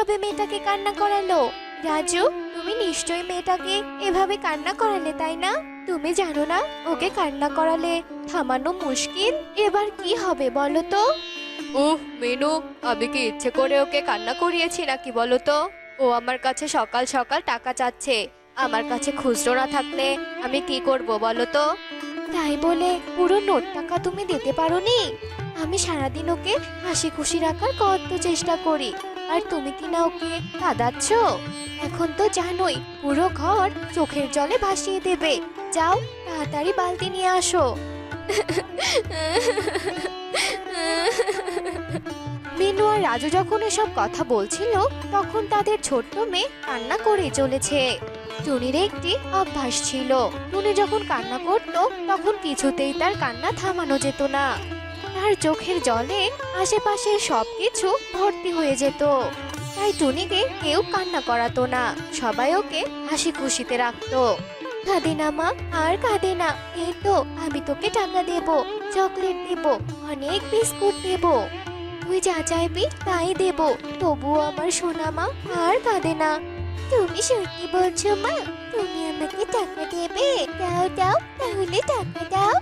কিভাবে মেয়েটাকে কান্না করালো? রাজু, তুমি নিশ্চয়ই মেয়েটাকে এভাবে কান্না করালে, তাই না? তুমি জানো না ওকে কান্না করালে থামানো মুশকিল। এবার কি হবে বলো তো? মিনু, আমি কি ইচ্ছে করে ওকে কান্না করিয়েছি নাকি বলো তো? ও আমার কাছে সকাল সকাল টাকা চাচ্ছে। আমার কাছে খুচরো না থাকলে আমি কি করব বলো তো? তাই বলে পুরো নোট টাকা তুমি দিতে পারোনি? আমি সারাদিন ওকে হাসি খুশি রাখার কত চেষ্টা করি, আর তুমি কি না ওকে কাঁদাচ্ছ? এখন তো জানোই পুরো ঘর চোখের জলে ভাসিয়ে দেবে। যাও, তাড়াতাড়ি বালতি নিয়ে আসো। মিনু আর রাজু যখন এসব কথা বলছিল, তখন তাদের ছোট্ট মেয়ে কান্না করে চলেছে। টুনির একটি অভ্যাস ছিল, টুনি যখন কান্না করত তখন কিছুতেই তার কান্না থামানো যেত না। তার চোখের জলে আশেপাশের সবকিছু ভর্তি হয়ে যেত। তাই টুনিকে কেউ কান্না করাতো না, সবাই ওকে হাসি খুশিতে রাখতো। কাঁদে না মা, আর কাঁদে না। এই তো আমি তোকে টাকা দেব, চকলেট দেব, অনেক বিস্কুট দেব। তুই যা চাইবি তাই দেব, তবুও আমার সোনা মা আর কাঁদে না। তুমি সত্যি বলছো মা? তুমি আমাকে টাকা দেবে? দাও দাও, তাহলে টাকা দাও।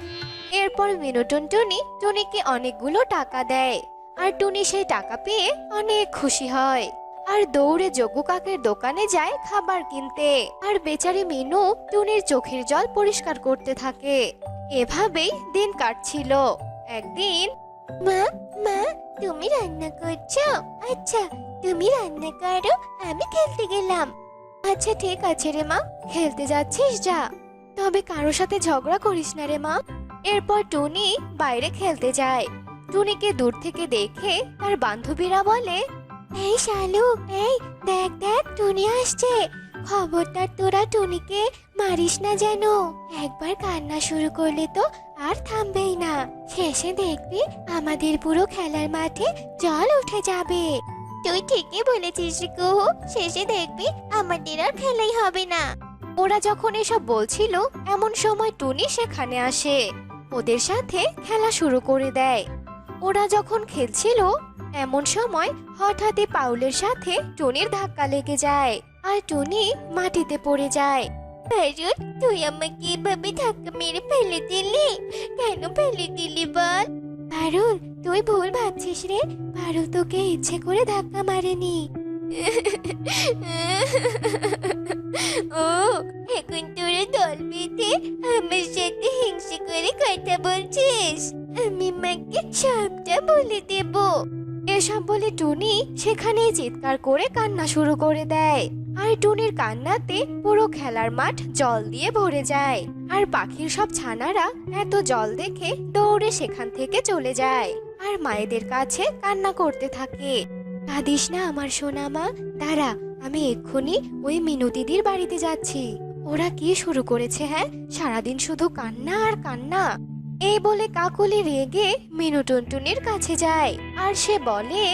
এরপর মিনু টুনটুনি টুনিকে অনেকগুলো টাকা দেয়, আর টুনি সেই টাকা পেয়ে অনেক খুশি হয় আর দৌড়ে যোগু কাকের দোকানে যায় খাবার কিনতে। আর বেচারি মিনু টুনির চোখের জল পরিষ্কার করতে থাকে। এভাবেই দিন কাটছিল। একদিন, মা মা, তুমি রান্না করছো? আচ্ছা, তুমি রান্না করো, আমি খেলতে গেলাম। আচ্ছা ঠিক আছে রে মা, খেলতে যাচ্ছিস যা, তবে কারোর সাথে ঝগড়া করিস না রে মা। এরপর টুনি বাইরে খেলতে যায়। টুনিকে দূর থেকে দেখে তার বান্ধবীরা বলে, এই শালু, এই দেখ দেখ টুনি আসছে। খবরদার তোরা টুনিকে মারিস না যেন। একবার কান্না শুরু করলে তো আর থামবেই না। শেষে দেখবি আমাদের পুরো খেলার মাঠে জল উঠে যাবে। তুই ঠিকই বলেছিস কুহু, শেষে দেখবি আমাদের আর খেলাই হবে না। ওরা যখন এসব বলছিল, এমন সময় টুনি সেখানে আসে। ওদের সাথে খেলা শুরু করে দেয়। ওরা যখন খেলছিল, এমন সময় হঠাৎই পাউলের সাথে টুনির ধাক্কা লেগে যায়, আর টুনি মাটিতে পড়ে যায়। পারুল, তুই আমাকে এভাবে ধাক্কা মেরে ফেলে দিলি কেন? ফেলে দিলি বল। পারুল, তুই ভুল ভাবছিস রে। পারুল তোকে ইচ্ছে করে ধাক্কা মারেনি। ও, এখন তোরা দল বেঁধে আমার সাথে হিংসে করে কথা বলছিস? আমি মাকে সবটা বলে দেব। এসব বলে টুনি সেখানেই চিৎকার করে কান্না শুরু করে দেয়। আর টুনির কান্নাতে পুরো খেলার মাঠ জল দিয়ে ভরে যায়। আর পাখির সব ছানারা এত জল দেখে দৌড়ে সেখান থেকে চলে যায় আর মায়েদের কাছে কান্না করতে থাকে। কাঁদিস না আমার সোনা মা, দাঁড়া, আমি এক্ষুনি ওই মিনু দিদির বাড়িতে যাচ্ছি। ওরা কি শুরু করেছে, হ্যাঁ, সারাদিন শুধু কান্না আর কান্না। এই বলে কাকলি রেগে মিনু টুনটুনির কাছে যায়, আর সে বলে,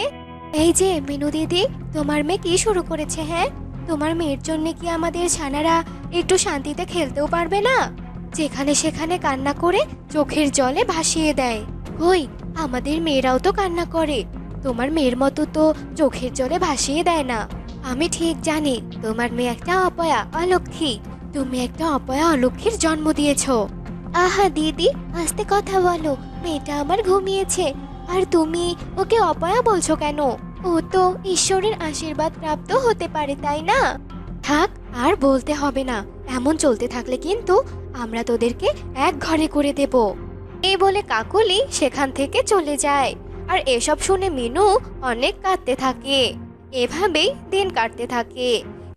এই যে মিনু দিদি, তোমার মেয়ে কি শুরু করেছে, হ্যাঁ? তোমার মেয়ের জন্য কি আমাদের ছানারা একটু শান্তিতে খেলতেও পারবে না? যেখানে সেখানে কান্না করে চোখের জলে ভাসিয়ে দেয়। কই, আমাদের মেয়েরাও তো কান্না করে, তোমার মেয়ের মতো তো চোখের জলে ভাসিয়ে দেয় না। আমি ঠিক জানি তোমার মেয়ে একটা অপয়া অলক্ষী। তুমি একটা অপয়া অলক্ষীর জন্ম দিয়েছো। আহা দিদি, আস্তে কথা বলো, মেয়েটা আমার ঘুমিয়েছে। আর তুমি ওকে অপয়া বলছো কেন? ও তো ঈশ্বরের আশীর্বাদ প্রাপ্ত হতে পারে, তাই না? থাক, আর বলতে হবে না। এমন চলতে থাকলে কিন্তু আমরা তোদেরকে এক ঘরে করে দেব। এই বলে কাকলি সেখান থেকে চলে যায়। আর এসব শুনে মিনু অনেক কাঁদতে থাকে। এভাবেই দিন কাটতে থাকে,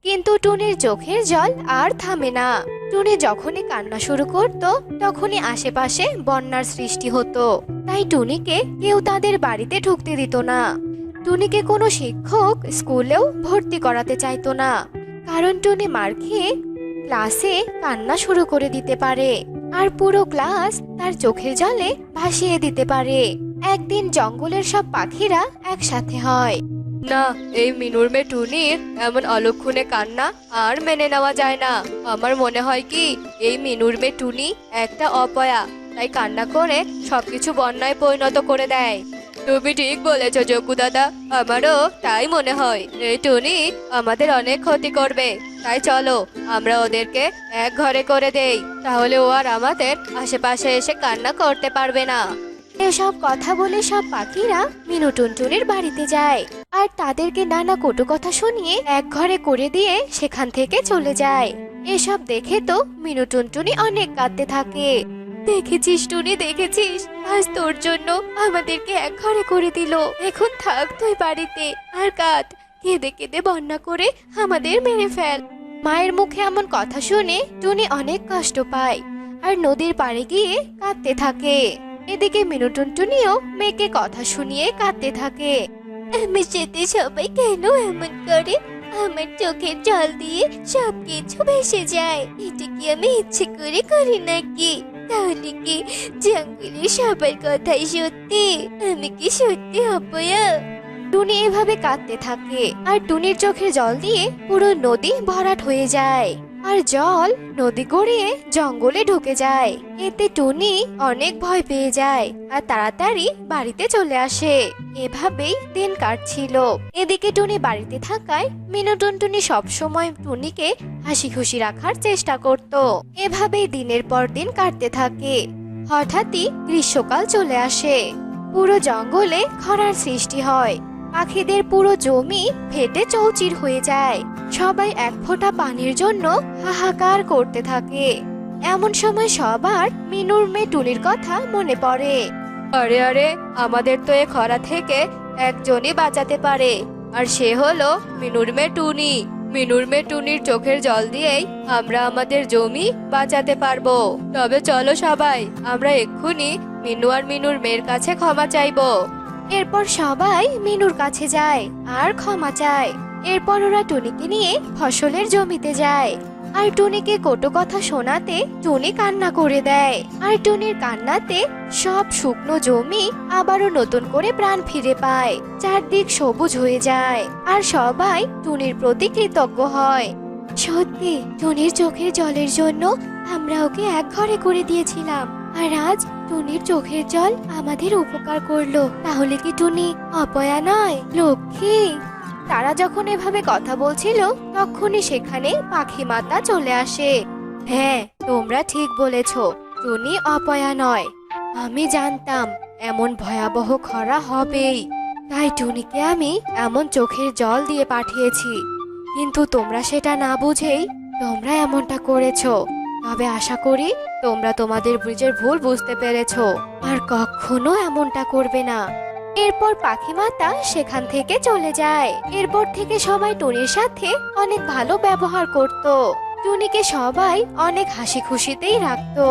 কিন্তু টুনির চোখের জল আর থামে না। টুনি যখনই কান্না শুরু করত, তখনই আশেপাশে বন্যার সৃষ্টি হতো। তাই টুনিকে কেউ তাদের বাড়িতে ঢুকতে দিত না। টুনিকে কোনো শিক্ষক স্কুলেও ভর্তি করাতে চাইতো না, কারণ টুনি মার খেয়ে ক্লাসে কান্না শুরু করে দিতে পারে, আর পুরো ক্লাস তার চোখের জলে ভাসিয়ে দিতে পারে। একদিন জঙ্গলের সব পাখিরা একসাথে হয়। না, এই মিনুর মেয়ে টুনির এমন অলক্ষণে কান্না আর মেনে নেওয়া যায় না। আমার মনে হয় কি, এই মিনুর মেয়ে টুনি একটা অপয়া, তাই কান্না করে সবকিছু বন্যায় পরিণত করে দেয়। তুমি ঠিক বলেছো জগ্গু দাদা, আমারও তাই মনে হয়। এই টুনি আমাদের অনেক ক্ষতি করবে, তাই চলো আমরা ওদেরকে এক ঘরে করে দেই, তাহলে ও আর আমাদের আশেপাশে এসে কান্না করতে পারবে না। এসব কথা বলে সব পাখিরা মিনু টুনটুনির বাড়িতে যায় আর তাদেরকে নানা কটু কথা শুনিয়ে এক ঘরে করে দিয়ে সেখান থেকে চলে যায়। এসব দেখে তো মিনু টুনটুনি অনেক কাঁদতে থাকে। দেখেছিস টুনি, দেখেছিস, আজ তোর জন্য আমাদেরকে এক ঘরে করে দিল। এখন থাক তুই বাড়িতে আর কাঁদ, কেঁদে কেঁদে বন্যা করে আমাদের মেরে ফেল। মায়ের মুখে এমন কথা শুনে টুনি অনেক কষ্ট পায় আর নদীর পাড়ে গিয়ে কাঁদতে থাকে। এদিকে মিনু টুনটুনিও মেয়েকে কথা শুনিয়ে কাঁদতে থাকে। আমার সাথে সবাই কেন এমন করে? আমার চোখের জল দিয়ে সবকিছু ভেসে যায়। এটা কি আমি ইচ্ছে করে করি নাকি? তাহলে কি জঙ্গলের সবার কথাই সত্যি? আমি কি সত্যি অপয়া? টুনি এভাবে কাঁদতে থাকে আর টুনির চোখের জল দিয়ে পুরো নদী ভরাট হয়ে যায় আর জল নদী গড়িয়ে জঙ্গলে ঢুকে যায়। এতে টুনি অনেক ভয় পেয়ে যায় আর তাড়াতাড়ি বাড়িতে চলে আসে। এভাবেই দিন কাটছিল। এদিকে টুনি বাড়িতে থাকায় মিনু টুনটুনি সবসময় টুনিকে হাসি খুশি রাখার চেষ্টা করত। এভাবেই দিনের পর দিন কাটতে থাকে। হঠাৎই গ্রীষ্মকাল চলে আসে। পুরো জঙ্গলে খরার সৃষ্টি হয়। পাখিদের পুরো জমি ফেটে চৌচির হয়ে যায়। সবাই এক ফোঁটা পানির জন্য হাহাকার করতে থাকে। এমন সময় সবার মিনুর মেয়ে টুনির কথা মনে পড়ে। আরে আরে, আমাদের তো এ খরা থেকে একজনই বাঁচাতে পারে, আর সে হলো মিনুর মেয়ে টুনি। মিনুর মেয়ে টুনির চোখের জল দিয়েই আমরা আমাদের জমি বাঁচাতে পারবো। তবে চলো সবাই আমরা এক্ষুনি মিনু আর মিনুর মেয়ের কাছে ক্ষমা চাইবো। এরপর সবাই মিনুর কাছে যায় আর ক্ষমা চায়। এরপর ওরা টুনিকে নিয়ে ফসলের জমিতে যায় আর টুনিকে কটু কথা শোনাতে টুনি কান্না করে দেয়। আর টুনির কান্নাতে সব শুকনো জমি আবারও নতুন করে প্রাণ ফিরে পায়। চারদিক সবুজ হয়ে যায় আর সবাই টুনির প্রতি কৃতজ্ঞ হয়। সত্যি টুনির চোখের জলের জন্য আমরা ওকে এক ঘরে করে দিয়েছিলাম, আর আজ টুনির চোখের জল আমাদের উপকার করলো। তাহলে কি টুনি অপয়া নয়, লক্ষ্মী? তারা যখন এভাবে কথা বলছিল তখনই সেখানে পাখি মাতা চলে আসে। হ্যাঁ, তোমরা ঠিক বলেছ, টুনি অপয়া নয়। আমি জানতাম এমন ভয়াবহ খরা হবেই, তাই টুনিকে আমি এমন চোখের জল দিয়ে পাঠিয়েছি। কিন্তু তোমরা সেটা না বুঝেই তোমরা এমনটা করেছো। তবে আশা করি তোমরা তোমাদের ব্রিজের ভুল বুঝতে পেরেছো আর কখনো এমনটা করবে না। এরপর পাখি মাতা সেখান থেকে চলে যায়। এরপর থেকে সবাই টুনির সাথে অনেক ভালো ব্যবহার করত। টুনিকে সবাই অনেক হাসি খুশিতেই রাখতো।